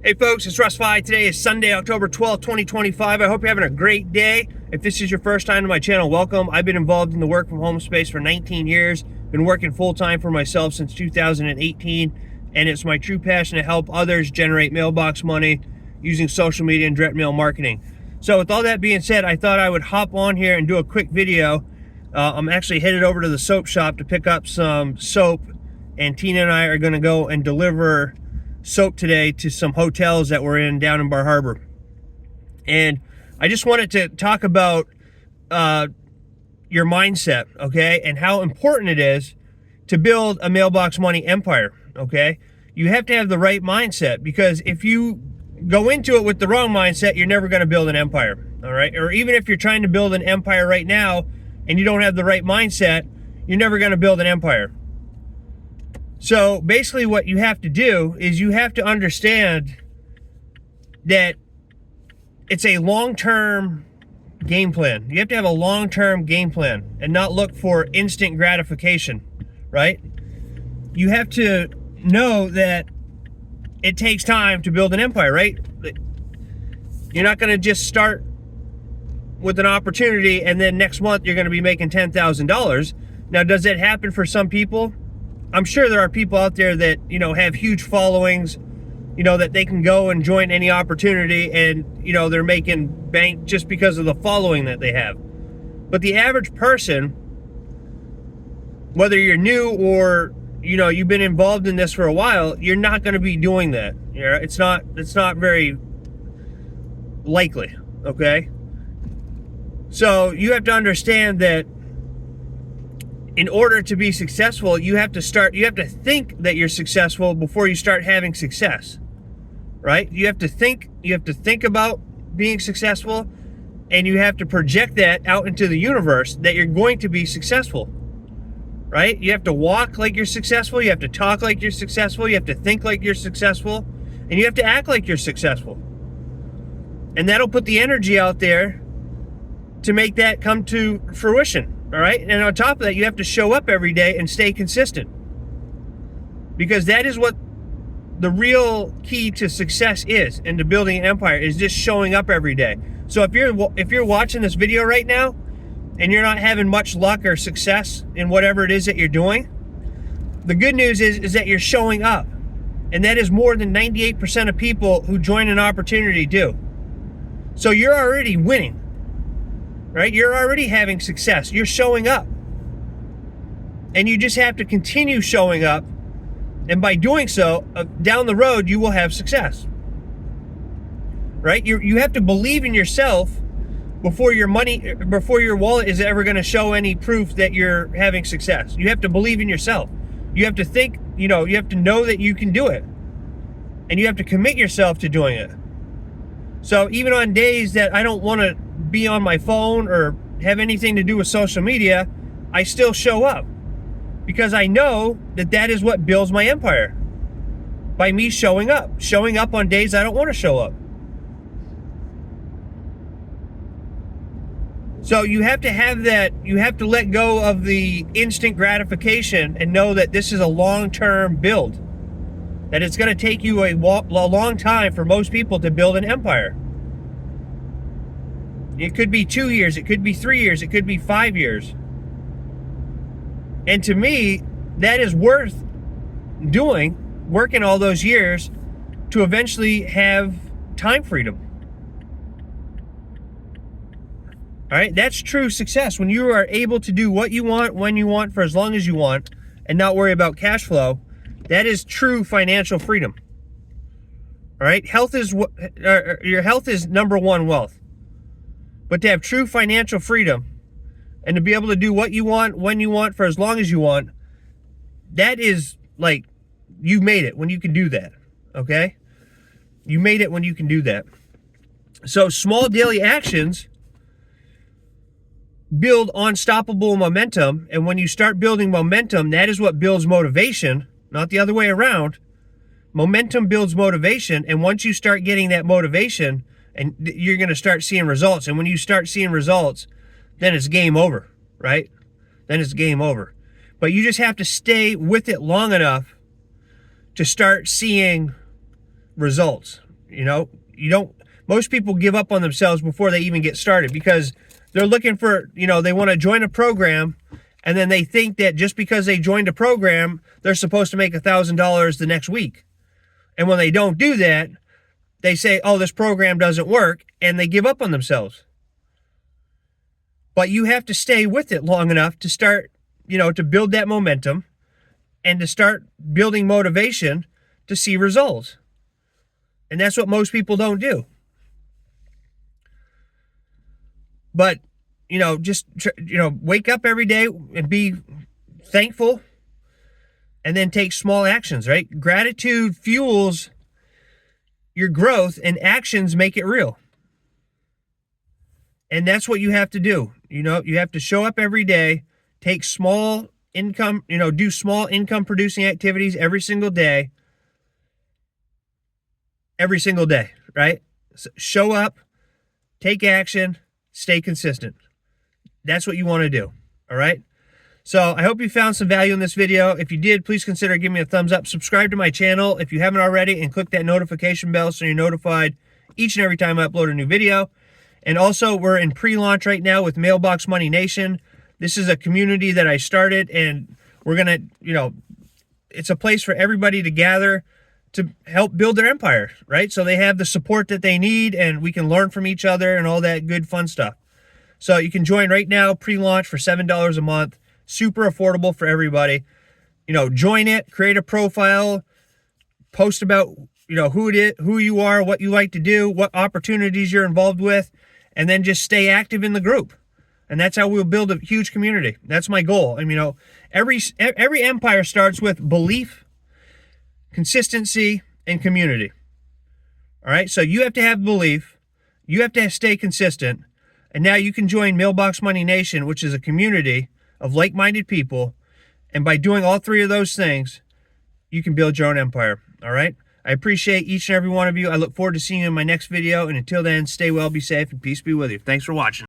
Hey folks, it's Russ. Today is Sunday, October 12th, 2025. I hope you're having a great day. If this is your first time to my channel, welcome. I've been involved in the work from home space for 19 years. Been working full-time for myself since 2018, and it's my true passion to help others generate mailbox money using social media and direct mail marketing. So with all that being said, I thought I would hop on here and do a quick video. I'm actually headed over to the soap shop to pick up some soap, and Tina and I are going to go and deliver soap today to some hotels that we're in down in Bar Harbor. And I just wanted to talk about your mindset, okay, and how important it is to build a mailbox money empire, okay? You have to have the right mindset, because if you go into it with the wrong mindset, you're never going to build an empire, all right? Or even if you're trying to build an empire right now and you don't have the right mindset, you're never going to build an empire. So basically what you have to do is you have to understand that it's a long-term game plan. You have to have a long-term game plan and not look for instant gratification, right? You have to know that it takes time to build an empire, right? You're not going to just start with an opportunity and then next month you're going to be making $10,000. Now, does that happen for some people? I'm sure there are people out there that, you know, have huge followings, you know, that they can go and join any opportunity and, you know, they're making bank just because of the following that they have. But the average person, whether you're new or, you know, you've been involved in this for a while, you're not going to be doing that. You know, it's not very likely, okay? So you have to understand that in order to be successful, you have to think that you're successful before you start having success, right? You have to think about being successful, and you have to project that out into the universe that you're going to be successful, right? You have to walk like you're successful, you have to talk like you're successful, you have to think like you're successful, and you have to act like you're successful. And that'll put the energy out there to make that come to fruition. All right, and on top of that, you have to show up every day and stay consistent, because that is what the real key to success is, and to building an empire, is just showing up every day. So if you're watching this video right now and you're not having much luck or success in whatever it is that you're doing, the good news is that you're showing up, and that is more than 98% of people who join an opportunity do. So you're already winning. Right? You're already having success. You're showing up. And you just have to continue showing up. And by doing so, down the road, you will have success. Right? You have to believe in yourself before your wallet is ever going to show any proof that you're having success. You have to believe in yourself. You have to think, you have to know that you can do it. And you have to commit yourself to doing it. So even on days that I don't want to be on my phone or have anything to do with social media, I still show up, because I know that that is what builds my empire, by me showing up on days I don't want to show up. So you have to have that, you have to let go of the instant gratification and know that this is a long-term build, that it's going to take you a long time for most people to build an empire. It could be 2 years, it could be 3 years, it could be 5 years. And to me, that is worth doing, working all those years to eventually have time freedom. All right, that's true success. When you are able to do what you want, when you want, for as long as you want, and not worry about cash flow, that is true financial freedom. All right, your health is number one wealth. But to have true financial freedom and to be able to do what you want, when you want, for as long as you want, that is like, you made it when you can do that, okay? You made it when you can do that. So small daily actions build unstoppable momentum, and when you start building momentum, that is what builds motivation, not the other way around. Momentum builds motivation, and once you start getting that motivation, and you're going to start seeing results. And when you start seeing results, then it's game over, right? Then it's game over. But you just have to stay with it long enough to start seeing results. Most people give up on themselves before they even get started because they're looking for, they want to join a program, and then they think that just because they joined a program, they're supposed to make $1,000 the next week. And when they don't do that, they say, oh, this program doesn't work, and they give up on themselves. But you have to stay with it long enough to start, to build that momentum and to start building motivation to see results. And that's what most people don't do. But, just, wake up every day and be thankful, and then take small actions, right? Gratitude fuels your growth, and actions make it real. And that's what you have to do. You have to show up every day, take small income, do small income producing activities every single day, right? So show up, take action, stay consistent. That's what you want to do. All right. So I hope you found some value in this video. If you did, please consider giving me a thumbs up. Subscribe to my channel if you haven't already, and click that notification bell so you're notified each and every time I upload a new video. And also, we're in pre-launch right now with Mailbox Money Nation. This is a community that I started, and we're going to, it's a place for everybody to gather to help build their empire, right? So they have the support that they need, and we can learn from each other and all that good fun stuff. So you can join right now, pre-launch for $7 a month. Super affordable for everybody. Join it, create a profile, post about, who it is, who you are, what you like to do, what opportunities you're involved with, and then just stay active in the group. And that's how we'll build a huge community. That's my goal. Every empire starts with belief, consistency, and community. All right. So you have to have belief. You have to stay consistent. And now you can join Mailbox Money Nation, which is a community of like-minded people. And by doing all three of those things, you can build your own empire. All right. I appreciate each and every one of you. I look forward to seeing you in my next video. And until then, stay well, be safe, and peace be with you. Thanks for watching.